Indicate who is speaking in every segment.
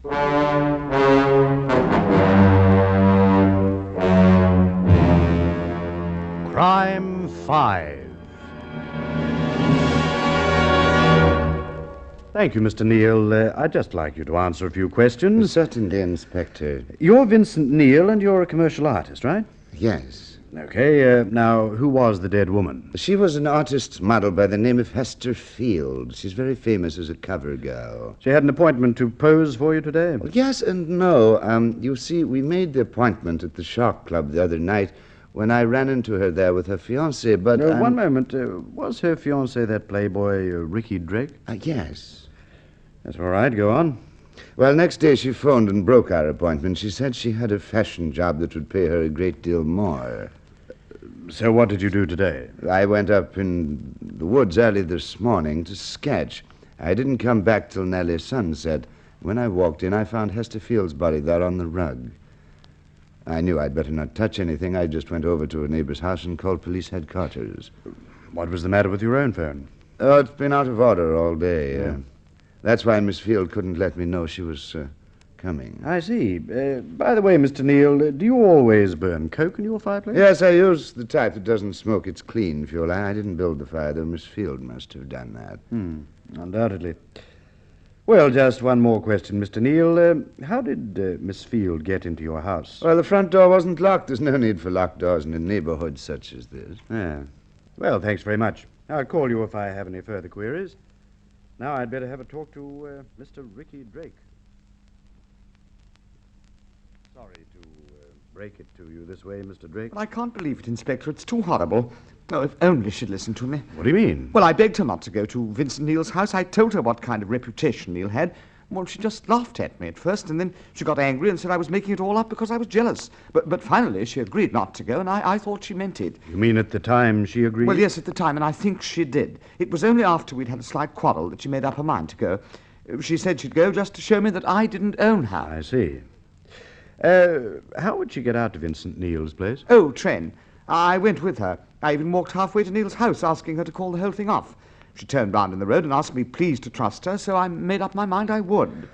Speaker 1: Crime 5. Thank you, Mr. Neal. I'd just like you to answer a few questions.
Speaker 2: Certainly, Inspector.
Speaker 1: You're Vincent Neal, and you're a commercial artist, right?
Speaker 2: Yes.
Speaker 1: Okay, now, who was the dead woman?
Speaker 2: She was an artist model by the name of Hester Field. She's very famous as a cover girl.
Speaker 1: She had an appointment to pose for you today?
Speaker 2: Well, yes and no. You see, we made the appointment at the Shark Club the other night when I ran into her there with her fiancé, but...
Speaker 1: No, one moment. Was her fiancé that playboy, Ricky Drake?
Speaker 2: Yes.
Speaker 1: That's all right. Go on.
Speaker 2: Well, next day she phoned and broke our appointment. She said she had a fashion job that would pay her a great deal more.
Speaker 1: So what did you do today?
Speaker 2: I went up in the woods early this morning to sketch. I didn't come back till nearly sunset. When I walked in, I found Hester Field's body there on the rug. I knew I'd better not touch anything. I just went over to a neighbor's house and called police headquarters.
Speaker 1: What was the matter with your own phone?
Speaker 2: Oh, it's been out of order all day. That's why Miss Field couldn't let me know she was coming.
Speaker 1: I see. By the way, Mr. Neal, do you always burn coke in your fireplace?
Speaker 2: Yes, I use the type that doesn't smoke. It's clean fuel. I didn't build the fire, though Miss Field must have done that.
Speaker 1: Undoubtedly. Well, just one more question, Mr. Neal. How did Miss Field get into your house?
Speaker 2: Well, the front door wasn't locked. There's no need for locked doors in a neighborhood such as this.
Speaker 1: Yeah. Well, thanks very much. I'll call you if I have any further queries. Now I'd better have a talk to Mr. Ricky Drake. Sorry to break it to you this way, Mr. Drake.
Speaker 3: But I can't believe it, Inspector. It's too horrible. Oh, if only she'd listened to me.
Speaker 1: What do you mean?
Speaker 3: Well, I begged her not to go to Vincent Neal's house. I told her what kind of reputation Neal had. Well, she just laughed at me at first, and then she got angry and said I was making it all up because I was jealous. But finally she agreed not to go, and I thought she meant it.
Speaker 1: You mean at the time she agreed?
Speaker 3: Well, yes, at the time, and I think she did. It was only after we'd had a slight quarrel that she made up her mind to go. She said she'd go just to show me that I didn't own her.
Speaker 1: I see. How would she get out to Vincent Neal's place?
Speaker 3: Oh, train. I went with her. I even walked halfway to Neal's house, asking her to call the whole thing off. She turned round in the road and asked me please to trust her, so I made up my mind I would.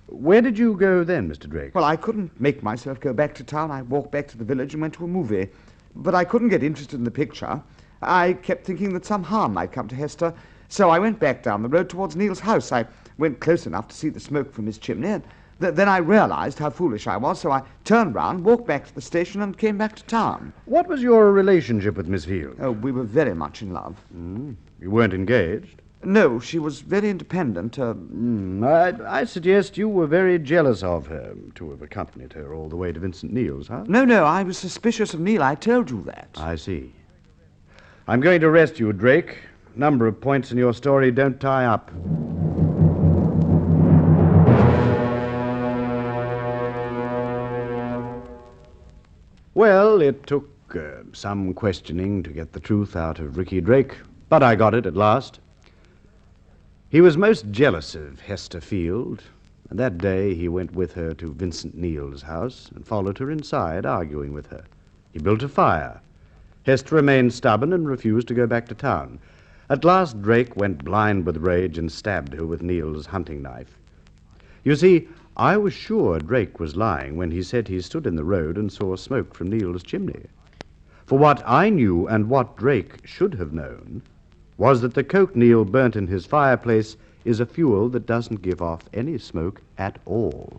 Speaker 1: Where did you go then, Mr. Drake?
Speaker 3: Well, I couldn't make myself go back to town. I walked back to the village and went to a movie. But I couldn't get interested in the picture. I kept thinking that some harm might come to Hester, so I went back down the road towards Neal's house. I went close enough to see the smoke from his chimney, and then I realized how foolish I was, so I turned round, walked back to the station, and came back to town.
Speaker 1: What was your relationship with Miss Field?
Speaker 3: Oh, we were very much in love.
Speaker 1: You weren't engaged?
Speaker 3: No, she was very independent.
Speaker 1: I suggest you were very jealous of her to have accompanied her all the way to Vincent Neal's house.
Speaker 3: No, I was suspicious of Neal. I told you that.
Speaker 1: I see. I'm going to arrest you, Drake. Number of points in your story don't tie up. Well, it took some questioning to get the truth out of Ricky Drake, but I got it at last. He was most jealous of Hester Field, and that day he went with her to Vincent Neal's house and followed her inside, arguing with her. He built a fire. Hester remained stubborn and refused to go back to town. At last, Drake went blind with rage and stabbed her with Neal's hunting knife. You see, I was sure Drake was lying when he said he stood in the road and saw smoke from Neal's chimney. For what I knew and what Drake should have known was that the coke Neal burnt in his fireplace is a fuel that doesn't give off any smoke at all.